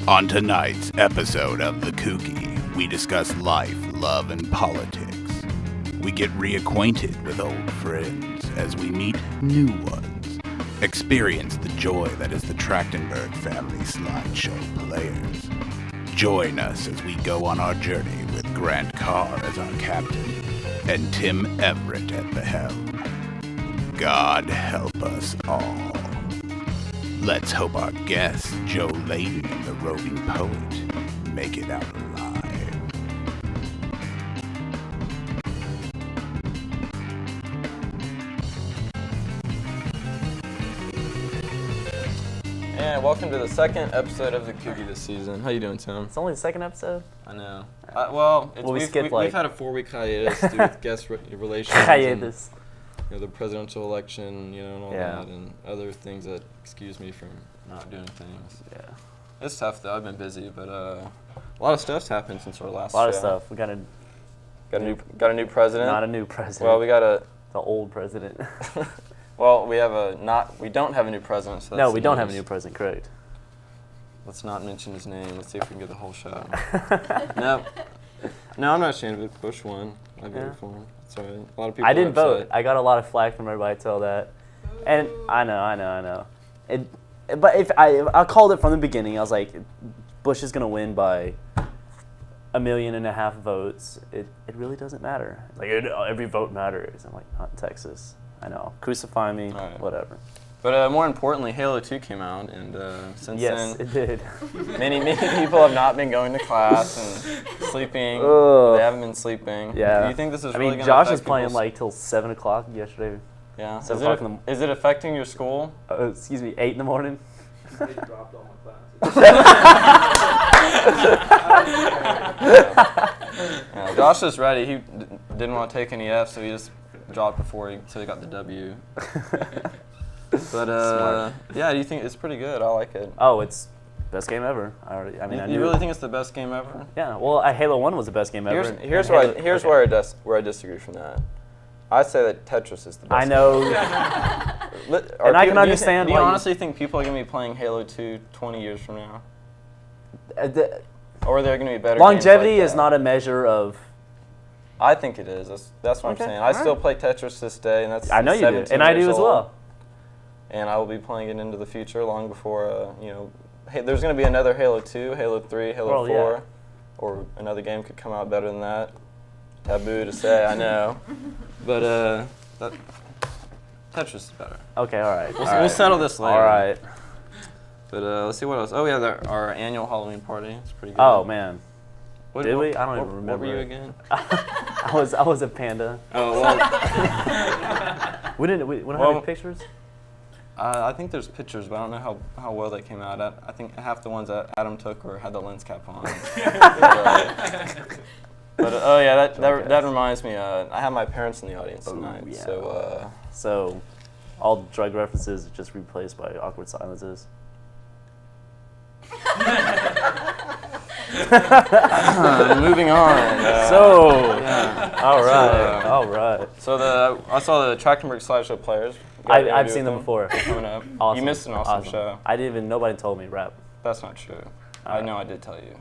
On tonight's episode of The Coogie, we discuss life, love, and politics. We get reacquainted with old friends as we meet new ones. Experience the joy that is the Trachtenburg family Slideshow players. Join us as we go on our journey with Grant Carr as our captain and Tim Everett at the helm. God help us all. Let's hope our guest, Joe Leydon, the Roving Poet, make it out alive. And welcome to the second episode of the Coogie this season. How you doing, Tim? It's only the second episode? I know. We've had a 4-week hiatus due to guest relations. Hiatus. And, the presidential election, and all Yeah. that, and other things that excuse me from not doing things. Yeah. It's tough though. I've been busy, but a lot of stuff's happened since our last A lot show. of stuff. We got a new president. Not a new president. Well, we got the old president. Well, we don't have a new president. So that's No, we don't have a news. new president. Correct. Let's not mention his name. Let's see if we can get the whole show. No, I'm not ashamed of it. Bush won. I voted for him. It's all right. A lot of people. I didn't are upset. vote. I got a lot of flack from everybody till that. And I know. But if I called it from the beginning. I was like, Bush is gonna win by 1.5 million votes. It really doesn't matter. Like every vote matters. I'm like, not in Texas. I know. Crucify me. Right. Whatever. But more importantly, Halo 2 came out, and since Yes, then, it did. many people have not been going to class and sleeping. Ugh. They haven't been sleeping. Yeah. Do you think this is I really mean, going to Josh affect is playing people's- like till 7 o'clock yesterday. Yeah. 7 o'clock in Is it affecting your school? Excuse me, 8 in the morning. They dropped all my classes. Yeah, Josh is ready. He didn't want to take any F's, so he just dropped until he got the W. But yeah, do you think it's pretty good? I like it. Oh, it's best game ever. I You knew really it. think it's the best game ever? Yeah. Well, Halo 1 was the best game ever. Here's and where I disagree from that. I say that Tetris is the best. I know. And I can understand Do you why you- honestly think people are going to be playing Halo 2 20 years from now? Or are there going to be better Longevity games like is that? not a measure of. I think it is. That's what Okay, I'm saying. I all still right. play Tetris this day, and that's I know you do, 17 and I do years as old. well. And I will be playing it into the future long before, hey, there's going to be another Halo 2, Halo 3, Halo Well, 4, yeah. or another game could come out better than that. Taboo to say, I know. But Tetris is better. Okay, all right. We'll settle this later. All right. But let's see what else. Oh, yeah, our annual Halloween party. It's pretty good. Oh man, What, did we? what- I don't even what- remember. What were you it. again? I was a panda. Oh, well, We don't have Well- any pictures. I think there's pictures, but I don't know how well they came out. I think half the ones that Adam took had the lens cap on. But oh yeah, that reminds me. I have my parents in the audience tonight, yeah. so So, all drug references just replaced by awkward silences. moving on. Yeah. All right. So, All right. So I saw the Trachtenburg Slideshow players. I've seen them before. Coming up. Awesome. You missed an awesome show. I didn't even. Nobody told me rap. That's not true. I know I did tell you,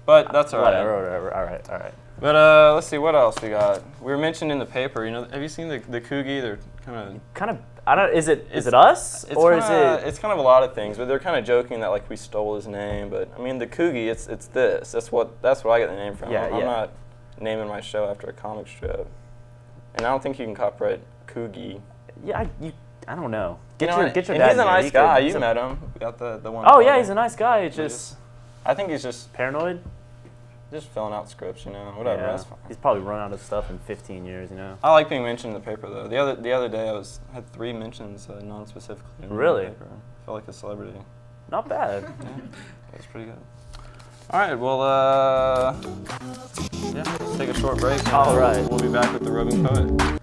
but that's all right. Whatever. All right. But let's see what else we got. We were mentioned in the paper. Have you seen the Coogie? They're kind of. I don't. Is it us or is it? It's kind of a lot of things, but they're kind of joking that like we stole his name. But I mean, the Coogie, it's this. That's what I get the name from. Yeah, I'm yeah. not naming my show after a comic strip, and I don't think you can copyright Coogie. Yeah. I don't know. Get You know, your dad. and he's a in here. nice He guy. could- You met him. We got the one. Oh yeah, he's a nice guy. It's just I think he's just paranoid. filling out scripts. Whatever. Yeah. That's fine. He's probably run out of stuff in 15 years. I like being mentioned in the paper though. The other day I had 3 mentions non-specifically. in the Really? paper. I felt like a celebrity. Not bad. Yeah, that's pretty good. All right, well, yeah, let's take a short break. And All right. We'll be back with the Roving Poet.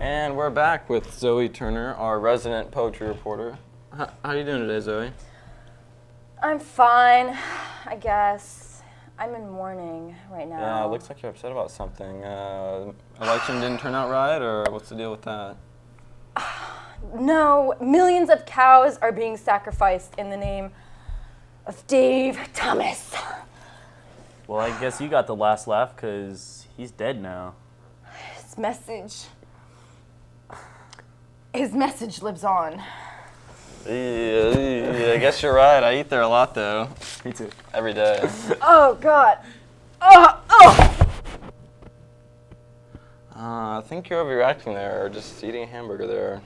And we're back with Zoe Turner, our resident poetry reporter. How are you doing today, Zoe? I'm fine, I guess. I'm in mourning right now. Yeah, it looks like you're upset about something. Election didn't turn out right, or what's the deal with that? No, millions of cows are being sacrificed in the name of Dave Thomas. Well, I guess you got the last laugh because he's dead now. His message lives on. Yeah, I guess you're right. I eat there a lot, though. Me too. Every day. Oh, God. Oh! I think you're overreacting there, or just eating a hamburger there,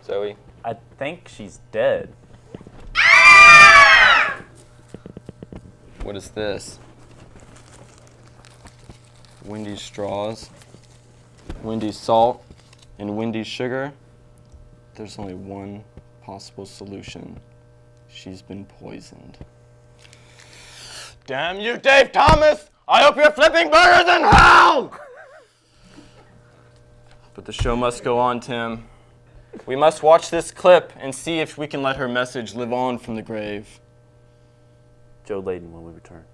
Zoe. I think she's dead. What is this? Wendy's straws, Wendy's salt, and Wendy's sugar. There's only one possible solution. She's been poisoned. Damn you, Dave Thomas! I hope you're flipping burgers in hell! But the show must go on, Tim. We must watch this clip and see if we can let her message live on from the grave. Joe Leydon when we return.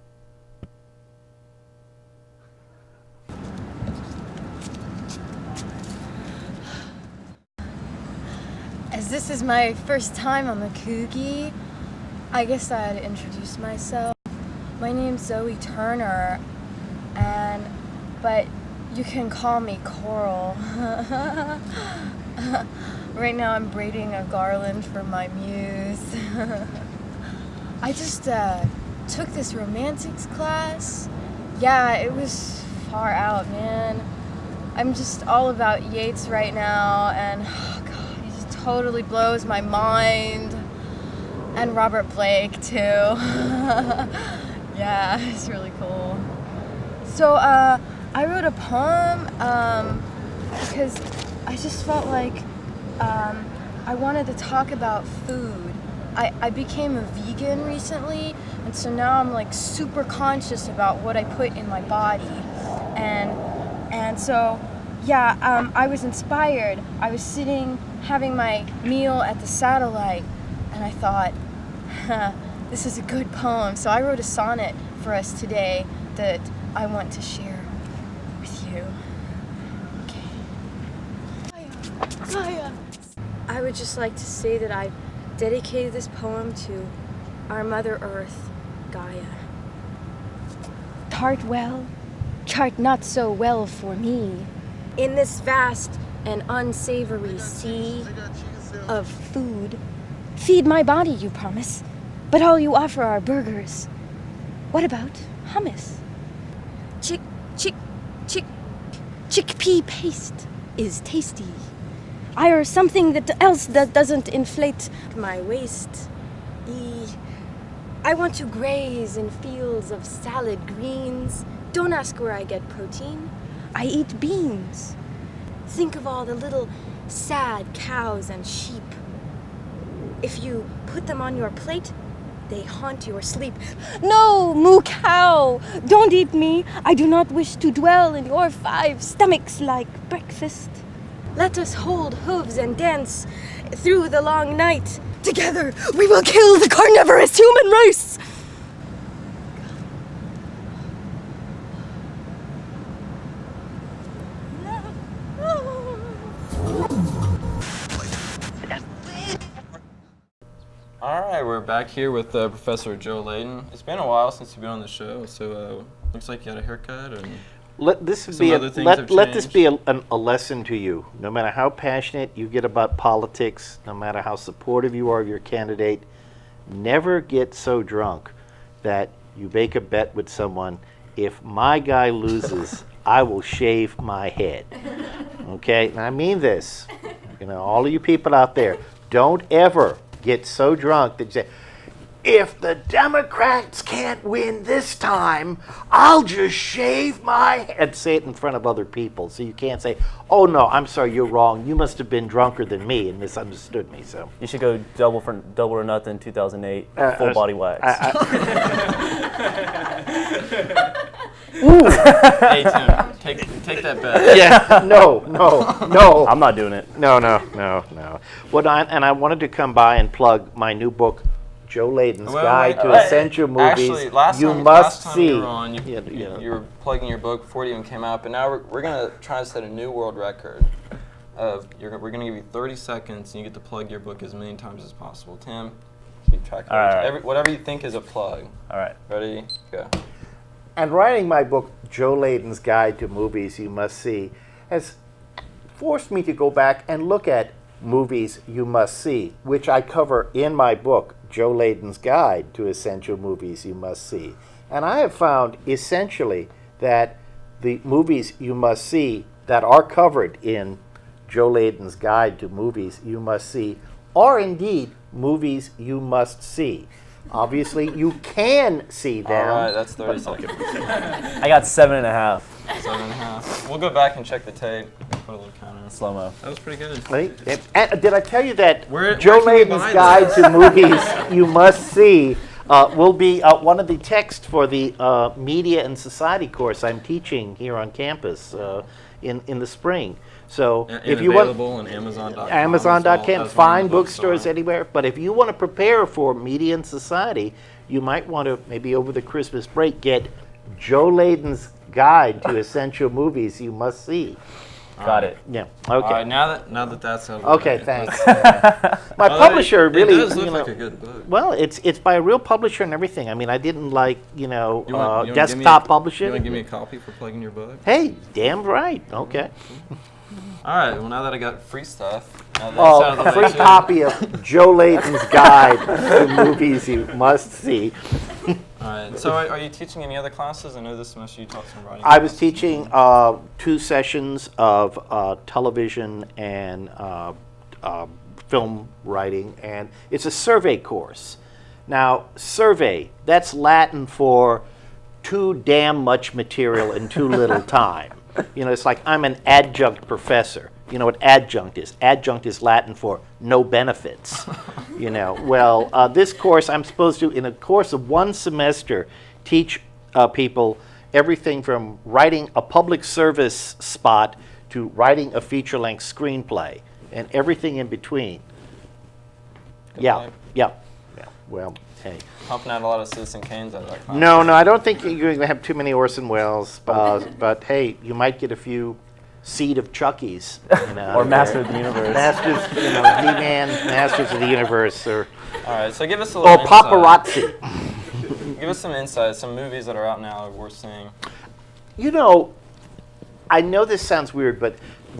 As this is my first time on the Coogie, I guess I'd introduce myself. My name's Zoe Turner, but you can call me Coral. Right now I'm braiding a garland for my muse. I just took this romantics class. Yeah, it was far out, man. I'm just all about Yeats right now, and oh God, he just totally blows my mind. And Robert Blake, too. Yeah, it's really cool. So, I wrote a poem because I just felt like I wanted to talk about food. I became a vegan recently, and so now I'm like super conscious about what I put in my body. And so, yeah, I was inspired. I was sitting having my meal at the Satellite, and I thought, this is a good poem. So I wrote a sonnet for us today that I want to share with you. Okay. Gaia. I would just like to say that I've dedicated this poem to our Mother Earth, Gaia. Tart well, chart not so well for me. In this vast and unsavory sea of food, feed my body, you promise, but all you offer are burgers. What about hummus? Chickpea paste is tasty. Or something else that doesn't inflate my waist. I want to graze in fields of salad greens. Don't ask where I get protein. I eat beans. Think of all the little sad cows and sheep. If you put them on your plate, they haunt your sleep. No, moo cow, don't eat me. I do not wish to dwell in your 5 stomachs like breakfast. Let us hold hooves and dance through the long night. Together, we will kill the carnivorous human race. All right, we're back here with Professor Joe Leydon. It's been a while since you've been on the show, so looks like you had a haircut and let this some be other things have let this changed. be a lesson to you. No matter how passionate you get about politics, no matter how supportive you are of your candidate, never get so drunk that you make a bet with someone. If my guy loses, I will shave my head. Okay, and I mean this. You know, all of you people out there, don't ever get so drunk that you say, if the Democrats can't win this time, I'll just shave my head. Say it in front of other people, so you can't say, oh no, I'm sorry, you're wrong. You must have been drunker than me and misunderstood me. So You should go double or nothing 2008, full body wax. Hey Tim, take that bet. Yeah, no. I'm not doing it. No. Well, I wanted to come by and plug my new book, Joe Leydon's Wait, Guide wait, to wait. Essential Movies Actually, last You time, Must last time See. you were on, you, Yeah, you, yeah. you were plugging your book before it even came out, but now we're going to try to set a new world record. We're going to give you 30 seconds, and you get to plug your book as many times as possible. Tim, keep track of All right. whatever you think is a plug. All right. Ready? Go. And writing my book, Joe Leydon's Guide to Movies You Must See, has forced me to go back and look at movies you must see, which I cover in my book, Joe Leydon's Guide to Essential Movies You Must See. And I have found essentially that the movies you must see that are covered in Joe Leydon's Guide to Movies You Must See are indeed movies you must see. Obviously, you can see them. All right, that's 30 seconds. I got 7.5. 7.5. We'll go back and check the tape. Put a little counter. Slow mo. That was pretty good. Right? And did I tell you that Where Joe can we Leydon's buy Guide this? to Movies You Must See will be one of the texts for the Media and Society course I'm teaching here on campus in the spring. So if you want, available on Amazon.com. Amazon.com, fine bookstores anywhere. But if you want to prepare for Media and Society, you might want to maybe over the Christmas break get Joe Leydon's Guide to Essential Movies You Must See. Got it. Yeah. Okay. All right, now that that's out of the Okay, way, thanks. let's- My publisher really, It does look you like know, a good book. well, it's by a real publisher and everything. I mean, I didn't like, You wanna desktop You publishing. want to give me a copy for plugging your book? Hey, damn right. Okay. All right. Well, now that I got free stuff, now that's out of the Oh, a way free too. copy of Joe Leydon's Guide to Movies You Must See. All right. So, are you teaching any other classes? I know this semester you taught some writing. I was classes. teaching 2 sessions of television and film writing, and it's a survey course. Now, survey, that's Latin for too damn much material in too little time. You know, it's like I'm an adjunct professor. You know what adjunct is? Adjunct is Latin for no benefits. You know, well, this course I'm supposed to, in a course of 1 semester, teach people everything from writing a public service spot to writing a feature-length screenplay and everything in between. Good Yeah, luck. yeah. Well, hey. Pumping out a lot of Citizen Kanes out of that class. No, I don't think you're going to have too many Orson Welles, but hey, you might get a few Seed of Chuckies. You know, Or Master of the Universe. Masters, you know, He-Man, Masters of the Universe, or All right. So give us a little. paparazzi. Insight. Give us some insight. Some movies that are out now that we're seeing. You know, I know this sounds weird, but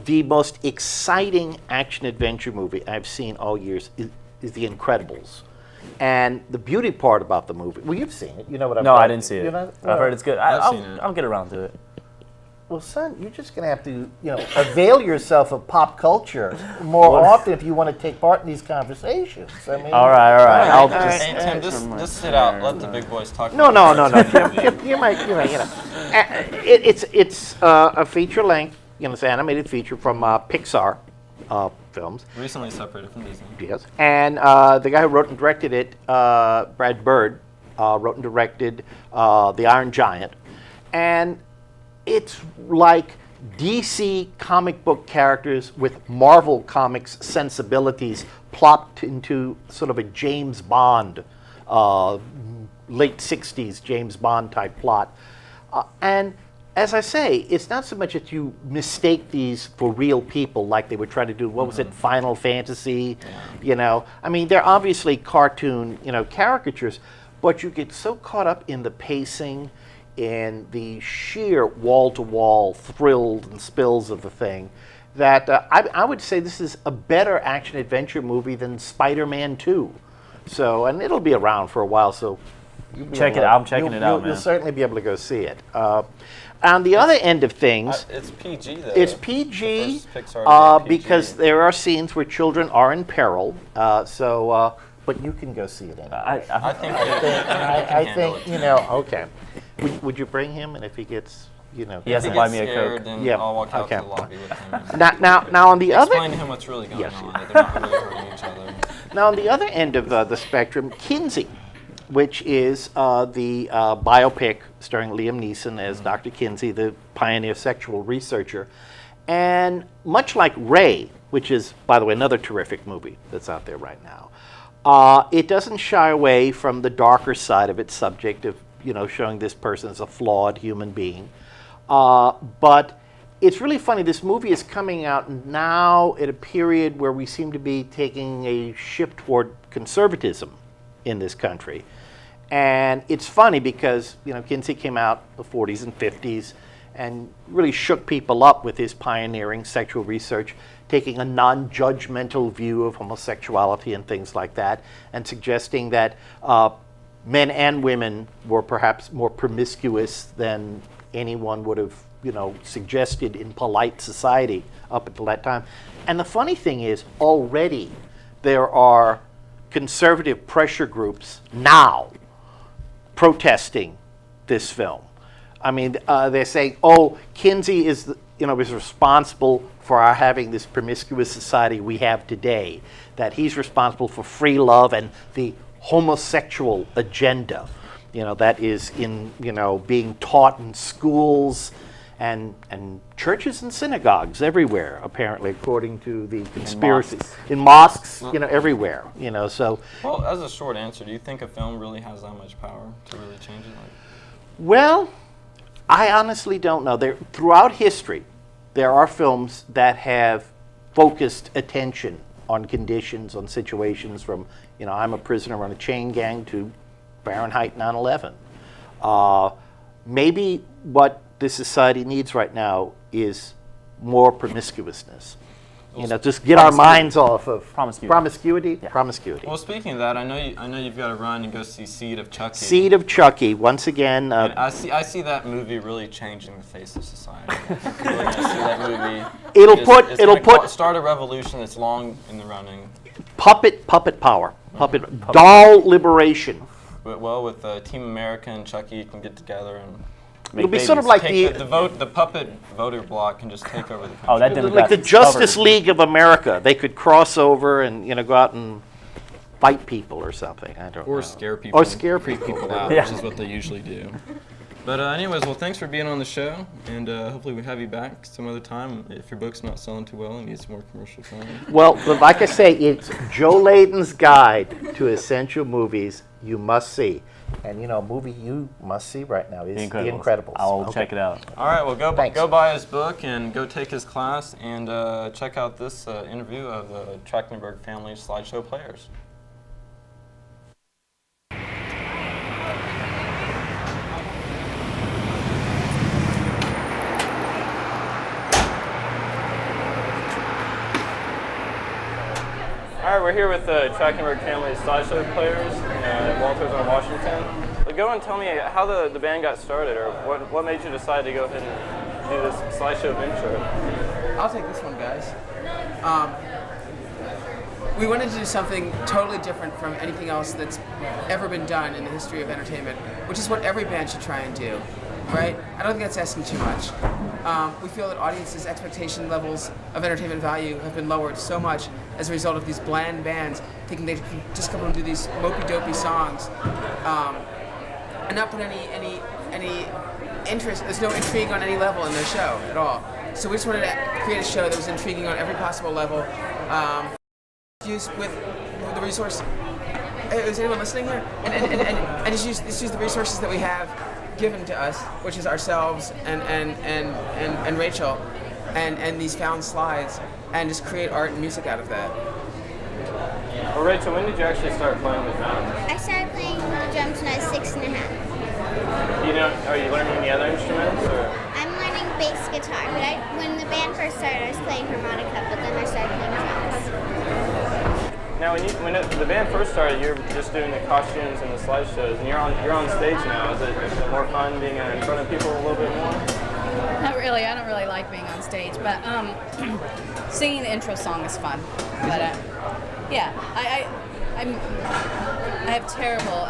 the most exciting action-adventure movie I've seen all years is The Incredibles. And the beauty part about the movie, well, you've seen it. You know what I'm No, talking I didn't see it. You know? I've heard it's good. I've seen it. I'll get around to it. Well, son, you're just going to have to, avail yourself of pop culture more often if you want to take part in these conversations. I mean, All right. I'll all just. Hey, Tim, just sit out. Let the big boys talk. No. about it. Jim, you might, it's a feature length, it's an animated feature from Pixar films. Recently separated from Disney. Yes. And the guy who wrote and directed it, Brad Bird, wrote and directed The Iron Giant. And it's like DC comic book characters with Marvel Comics sensibilities plopped into sort of a James Bond, late 60s James Bond type plot. And as I say, it's not so much that you mistake these for real people like they were trying to do, what was it, Final Fantasy, I mean, they're obviously cartoon, caricatures, but you get so caught up in the pacing and the sheer wall-to-wall thrills and spills of the thing that I would say this is a better action-adventure movie than Spider-Man 2. So, and it'll be around for a while, so Check it out. I'm checking it out, man. You'll certainly be able to go see it. On the other end of things, It's PG though. it's The PG, first Pixar PG. because there are scenes where children are in peril. But you can go see it anyway. I think. I think okay. Would you bring him? And if he gets, He has If to he buy gets me a scared, Coke. then Yeah, I'll walk out okay. to the lobby with him. And now on the other explain to him what's really going Yes. on. That they're not really hurting each other. Now, on the other end of the spectrum, Kinsey, which is the biopic starring Liam Neeson as Dr. Kinsey, the pioneer sexual researcher. And much like Ray, which is, by the way, another terrific movie that's out there right now, It doesn't shy away from the darker side of its subject of, showing this person as a flawed human being. But it's really funny. This movie is coming out now at a period where we seem to be taking a shift toward conservatism in this country. And it's funny because, Kinsey came out in the 40s and 50s and really shook people up with his pioneering sexual research, taking a non-judgmental view of homosexuality and things like that, and suggesting that men and women were perhaps more promiscuous than anyone would have, suggested in polite society up until that time. And the funny thing is, already there are conservative pressure groups now protesting this film. I mean, they're saying, "Oh, Kinsey is, is responsible for our having this promiscuous society we have today. That he's responsible for free love and the homosexual agenda, that is in, being taught in schools and churches and synagogues everywhere, apparently, according to the conspiracy. In mosques, everywhere, so." Well, as a short answer, do you think a film really has that much power to really change it? Well, I honestly don't know. Throughout history, there are films that have focused attention on conditions, on situations from, I'm a prisoner on a chain gang to Fahrenheit 9/11. Maybe what this society needs right now is more promiscuousness. Just get our minds off of promiscuity. Promiscuity. Well, speaking of that, I know you've got to run and go see Seed of Chucky. Seed of Chucky. Once again, and I see that movie really changing the face of society. Really, I see that movie. It'll start a revolution that's long in the running. Puppet power. Doll liberation. Well, with Team America and Chucky can get together and. It'll be sort of like the puppet voter block can just take over the country. Oh, that like the Justice League of America. They could cross over and go out and fight people or something. I don't know. Or scare people. Or scare people out, which is what they usually do. But anyways, well, thanks for being on the show, and hopefully we have you back some other time if your book's not selling too well and needs more commercial time. Well, like I say, it's Joe Leydon's Guide to Essential Movies You Must See. And a movie you must see right now is The Incredibles. I'll check it out. All right, well, go buy his book and go take his class and check out this interview of the Trachtenburg family slideshow players. All right, we're here with the Trachtenburg family slideshow players at Walters on Washington. But go and tell me how the band got started, or what made you decide to go ahead and do this slideshow venture. I'll take this one, guys. We wanted to do something totally different from anything else that's ever been done in the history of entertainment, which is what every band should try and do, right? I don't think that's asking too much. We feel that audiences' expectation levels of entertainment value have been lowered so much as a result of these bland bands thinking they can just come and do these mopey-dopey songs and not put any interest. There's no intrigue on any level in their show at all. So we just wanted to create a show that was intriguing on every possible level. Use with the resource. Is anyone listening here? And just use the resources that we have given to us, which is ourselves and Rachel, and these found slides, and just create art and music out of that. Well, Rachel, when did you actually start playing the drums? I started playing the drums when I was 6 and a half. Are you learning any other instruments, or? I'm learning bass guitar, but when the band first started, I was playing harmonica, but then I started playing drums. Now, when the band first started, you were just doing the costumes and the slideshows, and you're on stage now. Is it more fun being in front of people a little bit more? Not really. I don't really like being on stage, but singing the intro song is fun. But yeah, I have terrible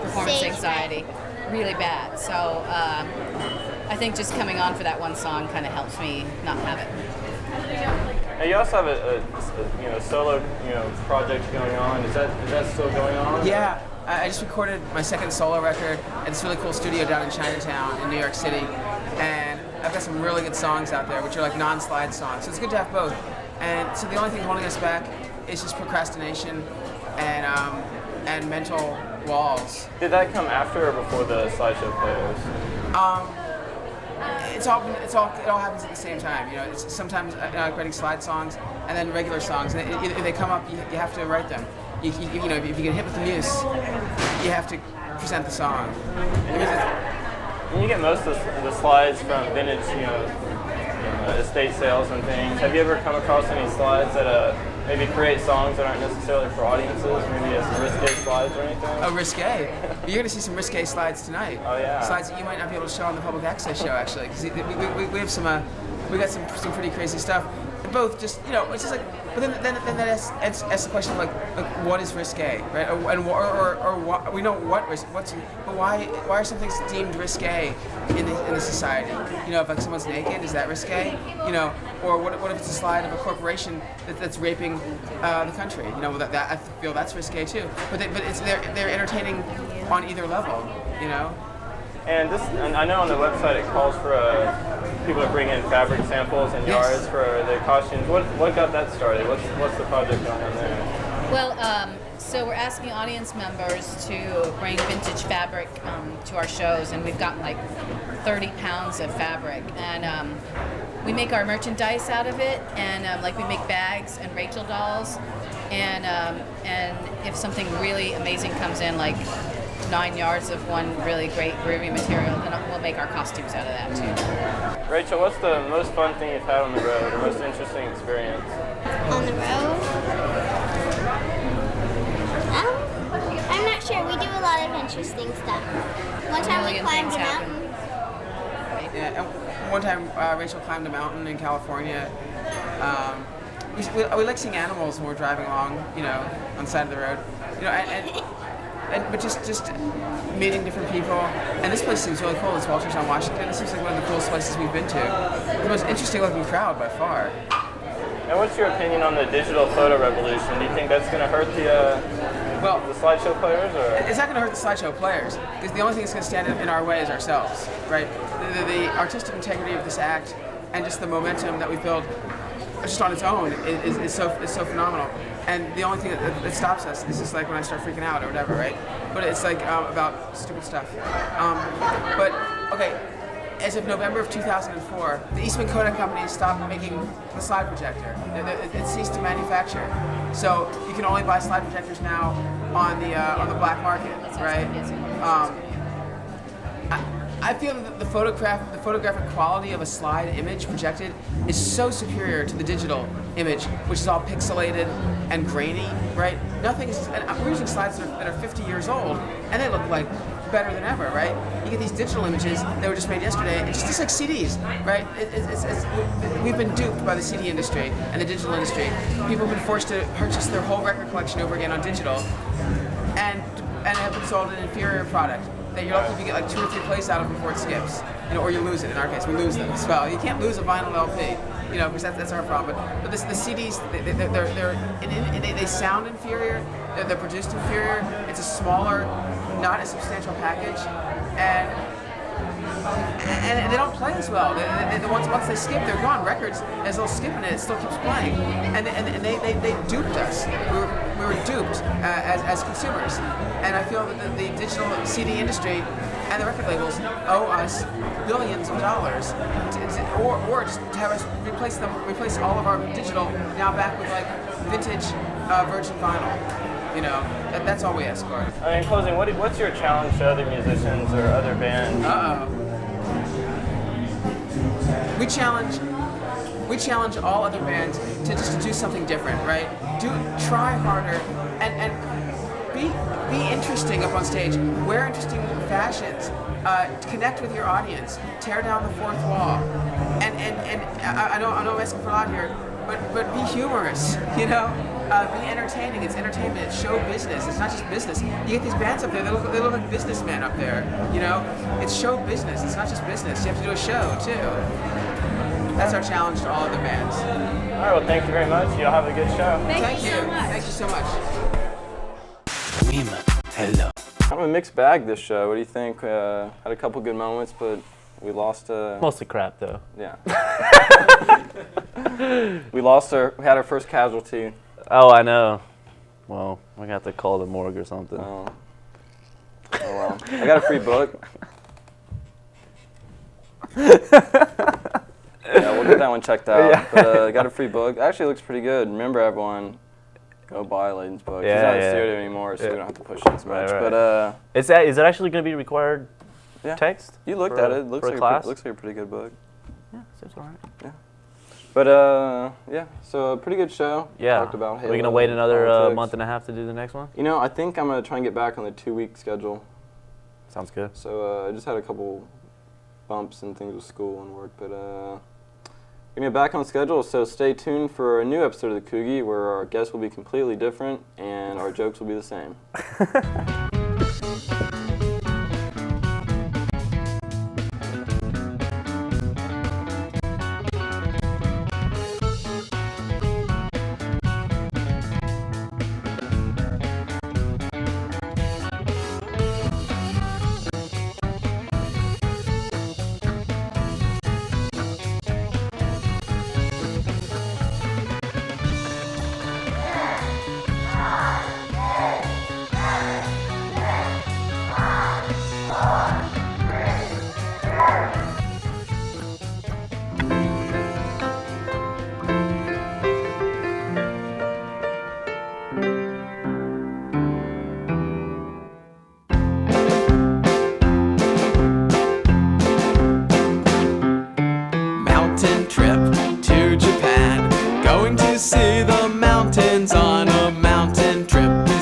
performance Stage anxiety, really bad. So I think just coming on for that one song kind of helps me not have it. Now you also have a solo project going on. Is that still going on? Yeah, I just recorded my second solo record at this really cool studio down in Chinatown in New York City, and I've got some really good songs out there, which are like non-slide songs. So it's good to have both. And so the only thing holding us back it's just procrastination and mental walls. Did that come after or before the slideshow players? It all happens at the same time. You know, it's sometimes like writing slide songs and then regular songs. And if they come up, you have to write them. You know, if you get hit with the muse, you have to present the song. And you get most of the slides from vintage, estate sales and things. Have you ever come across any slides that maybe create songs that aren't necessarily for audiences, maybe some risque slides or anything? Oh, risque. You're going to see some risque slides tonight. Oh, yeah. Slides that you might not be able to show on the public access show, actually, because we have some, we got some pretty crazy stuff. Both just, it's just like, but then that asks the question of like what is risque, right? Or we know but why are some things deemed risque in the society? If like someone's naked, is that risque? Or what if it's a slide of a corporation that's raping the country? That I feel that's risque too. But they're entertaining on either level, And I know on the website it calls for people to bring in fabric samples and yards for the costumes. What got that started? What's the project going on there? Well, so we're asking audience members to bring vintage fabric to our shows, and we've gotten like 30 pounds of fabric, and we make our merchandise out of it, and like we make bags and Rachel dolls, and if something really amazing comes in, like 9 yards of one really great groovy material, then we'll make our costumes out of that too. Rachel, what's the most fun thing you've had on the road, or most interesting experience? On the road? I'm not sure. We do a lot of interesting stuff. One time we climbed a mountain. Yeah, and one time Rachel climbed a mountain in California. We like seeing animals when we're driving along, on the side of the road. But just meeting different people. And this place seems really cool. It's Waltertown, Washington. This seems like one of the coolest places we've been to. The most interesting looking crowd by far. And what's your opinion on the digital photo revolution? Do you think that's going to hurt the slideshow players? Or? It's not going to hurt the slideshow players, because the only thing that's going to stand in our way is ourselves, right? The artistic integrity of this act and just the momentum that we build just on its own is so phenomenal. And the only thing that stops us is just like when I start freaking out or whatever, right? But it's like about stupid stuff. But okay, as of November of 2004, the Eastman Kodak Company stopped making the slide projector. It ceased to manufacture. So you can only buy slide projectors now on the black market, right? I feel that the photographic quality of a slide image projected is so superior to the digital image, which is all pixelated and grainy, right? Nothing is. And we're using slides that are 50 years old, and they look like better than ever, right? You get these digital images that were just made yesterday, and just like CDs, right? We've been duped by the CD industry and the digital industry. People have been forced to purchase their whole record collection over again on digital, and have been sold an inferior product that you're lucky if you get like 2 or 3 plays out of before it skips, or you lose it. In our case, we lose them as well. You can't lose a vinyl LP, because that's our problem. But the CDs, they sound inferior. They're produced inferior. It's a smaller, not as substantial package, and they don't play as well. Once they skip, they're gone. Records, as they'll skip in it still keeps playing, and they duped us. We were duped as consumers, and I feel that the digital CD industry and the record labels owe us billions of dollars, or just to have us replace all of our digital now back with like vintage virgin vinyl. That's all we ask for. In closing, what's your challenge to other musicians or other bands? We challenge all other bands to do something different, right? Try harder and be interesting up on stage. Wear interesting fashions. Connect with your audience. Tear down the fourth wall. And I know I'm asking for a lot here, but be humorous. Be entertaining. It's entertainment. It's show business. It's not just business. You get these bands up there. They look like businessmen up there. It's show business. It's not just business. You have to do a show too. That's our challenge to all other bands. All right. Well, thank you very much. You'll have a good show. Thank you so much. Thank you so much. Women, hello. I'm a mixed bag this show. What do you think? Had a couple good moments, but we lost. Mostly crap, though. Yeah. We had our first casualty. Oh, I know. Well, we're gonna have to call the morgue or something. Oh well. I got a free book. Yeah, we'll get that one checked out. Yeah. But I got a free book. Actually, it looks pretty good. Remember, everyone, go buy Leydon's book. He's not in the studio anymore, so we don't have to push it as much. Right. But is it actually going to be required text? You looked at it. It looks like a pretty good book. Yeah, seems alright. Yeah. But yeah, so a pretty good show. Yeah. Talked about Halo. Are we going to wait another politics. month and a half to do the next one? You know, I think I'm going to try and get back on the 2-week schedule. Sounds good. So I just had a couple bumps and things with school and work, but we're going to get back on schedule, so stay tuned for a new episode of the Coogie where our guests will be completely different and our jokes will be the same.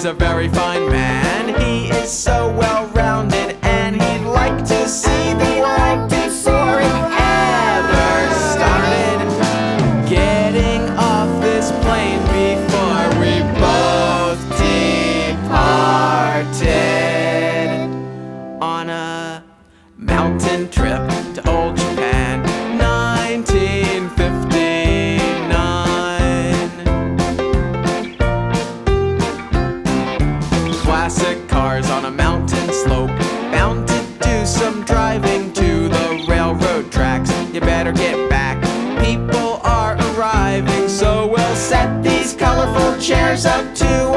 A very fine man. He is so well-rounded, and he'd like to see the world be soaring. Ever started getting off this plane before we both departed on a mountain trip to old Japan, 1959. Classic cars on a mountain slope, bound to do some driving to the railroad tracks. You better get back, people are arriving, so we'll set these colorful chairs up to